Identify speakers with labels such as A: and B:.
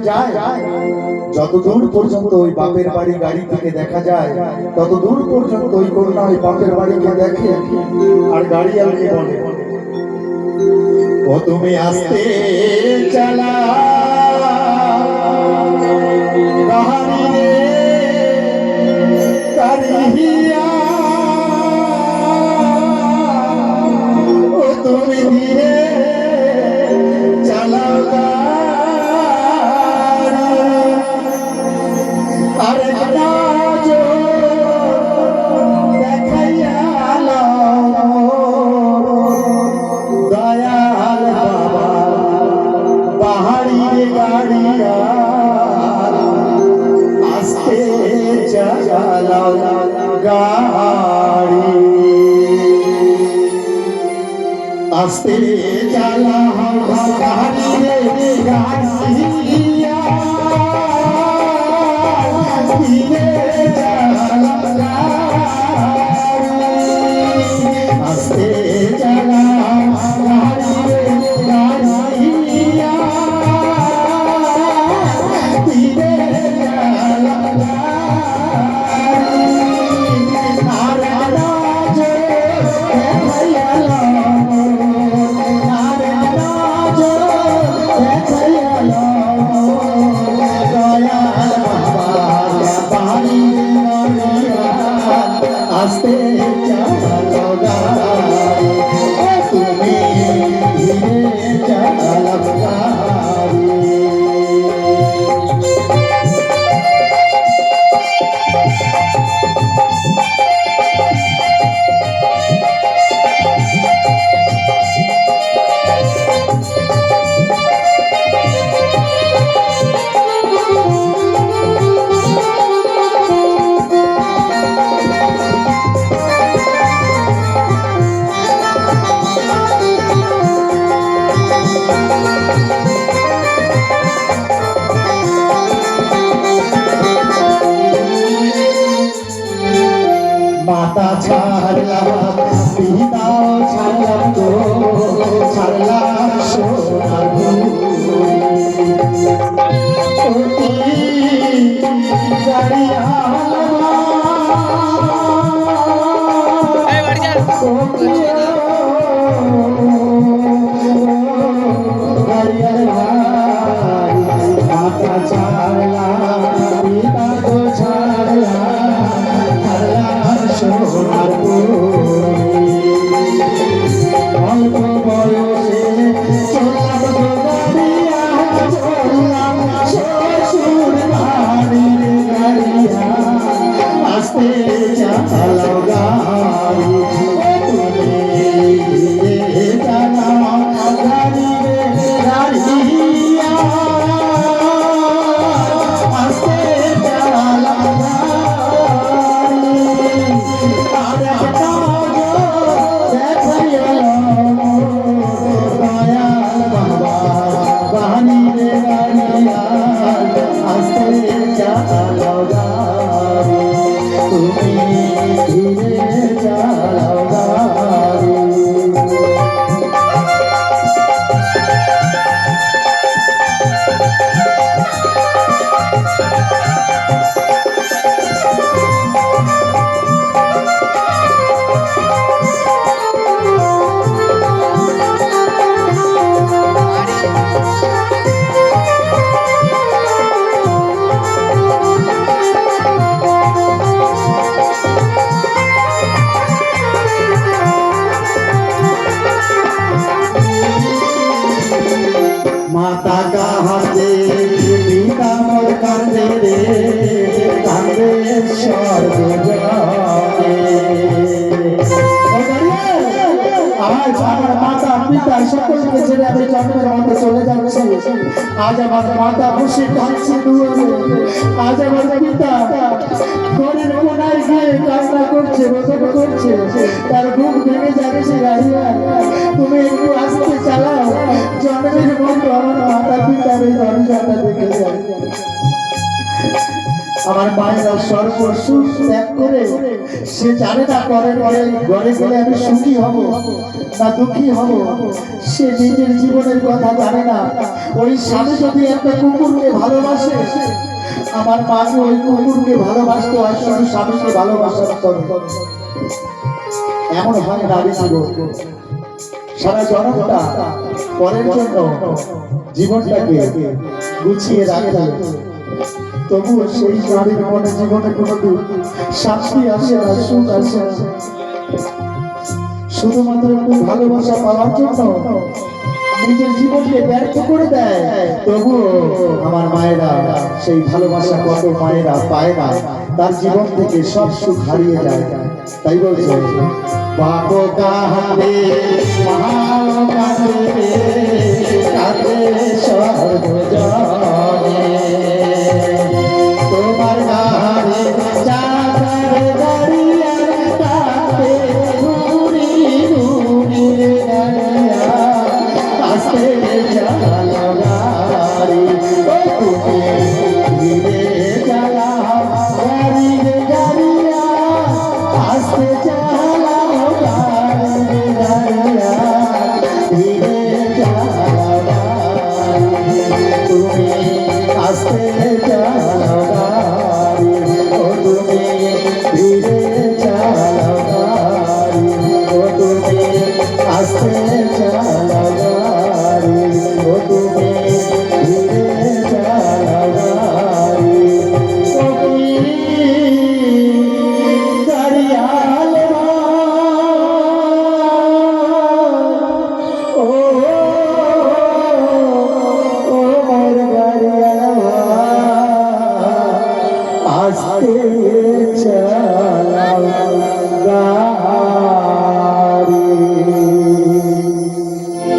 A: যায়, যত দূর পর্যন্ত ওই বাপের বাড়ি গাড়ি থেকে দেখা যায় তত দূর পর্যন্ত ওই কন্যা ওই বাপের বাড়িকে দেখে আর গাড়ি আলকে বলে, ও তুমি আসতে চালা গাড়ি রে কারিয়া, ও তুমি ধীরে চালাও গাড়ি, আরে দেখাইয়া দয়াল বাবা পাহাড়ি গাড়িয়া আস্তে চালাও গাড়ি, আস্তে চালাও গাড়ি রে গাড়িয়া, ধীরে চালাও গাড়ি, আস্তে চালাও গাড়ি রে গাড়িয়া, ধীরে চালাও গাড়ি, আর রাজ দেখাইয়া আস্তে চালাও গাড়ি, তুমি ধীরে চালাও গাড়ি। মাতা ছাড়লাম পিতাও ছাড়লাম তো ছাড়লাম সোনার গাড়িয়া মাতা ছাড়লাম পিতা তো ছাড়লাম সোনার অল্প বয়সে চললাম গাড়িয়া, চললাম শ্বশুর বাড়ির গাড়িয়া, আস্তে চালাও গাড়ি, তুমি ধীরে চালাও গাড়ি রে গাড়িয়া, আস্তে চালাও গাড়ি, আর দেখাইয়া দয়াল বাবা বাণী রে গাড়িয়া, আস্তে চালাও গাড়ি, তুমি ধীরে চালাও গাড়ি। माता का हाथे पिता मोर कांदे रे कांदे स्वर्ग जाए, आज আমার মাতা পিতা সকলকে ছেড়ে আমি জন্মের মাঠে চলে যাচ্ছি, আজ আমার মাতা বসে কাঁদছে দুয়ারে, আজ আমার পিতা ঘরের কোনায় গিয়ে কান্না করছে, রোদন করছে, তার বুক ভেঙে যাচ্ছে গাড়িয়া, তুমি একটু আস্তে চালাও, জন্মের মতো আমার মাতা পিতার এই দরজাটা দেখে যায়। আমার মায়েরা সর্বসুখ ত্যাগ করে সে জানে না পরের ঘরে গেলে আমি সুখী হব না দুঃখী হব। সে নিজের জীবনের কথা জানে না। ওই স্বামী যদি একটা কুকুরকে ভালোবাসে, আমার মাকে ওই কুকুরকে ভালোবাসতে হয়, শুধু স্বামীকে ভালোবাসার করে। এমন হয় নারী জীবন। সারা জনতা পরের জন্য জীবনটাকে গুছিয়ে রাখে, তবুও সেই নারীর মনে জীবনে কোনোদিন শান্তি আসে না, সুখ আসে না। শুধুমাত্র একটু ভালোবাসা পাওয়ার জন্য নিজের জীবনকে ব্যর্থ করে দেয়। তবুও আমার মায়েরা সেই ভালোবাসা কত মায়েরা পায় না, তার জীবন থেকে সব সুখ হারিয়ে যায়। তাই বলছে বাপ কাঁদে মা কাঁদে কাঁদে সর্বজনে, তোমার গানে চাঁদের গাড়িয়া কাঁদে নুরি নুরি গাড়িয়া আস্তে চালাও গাড়ি, ও তুমি ধীরে চালাও গাড়ি রে গাড়িয়া আস্তে চালাও গাড়ি রে গাড়িয়া ধীরে চালাও গাড়ি, তুমি আস্তে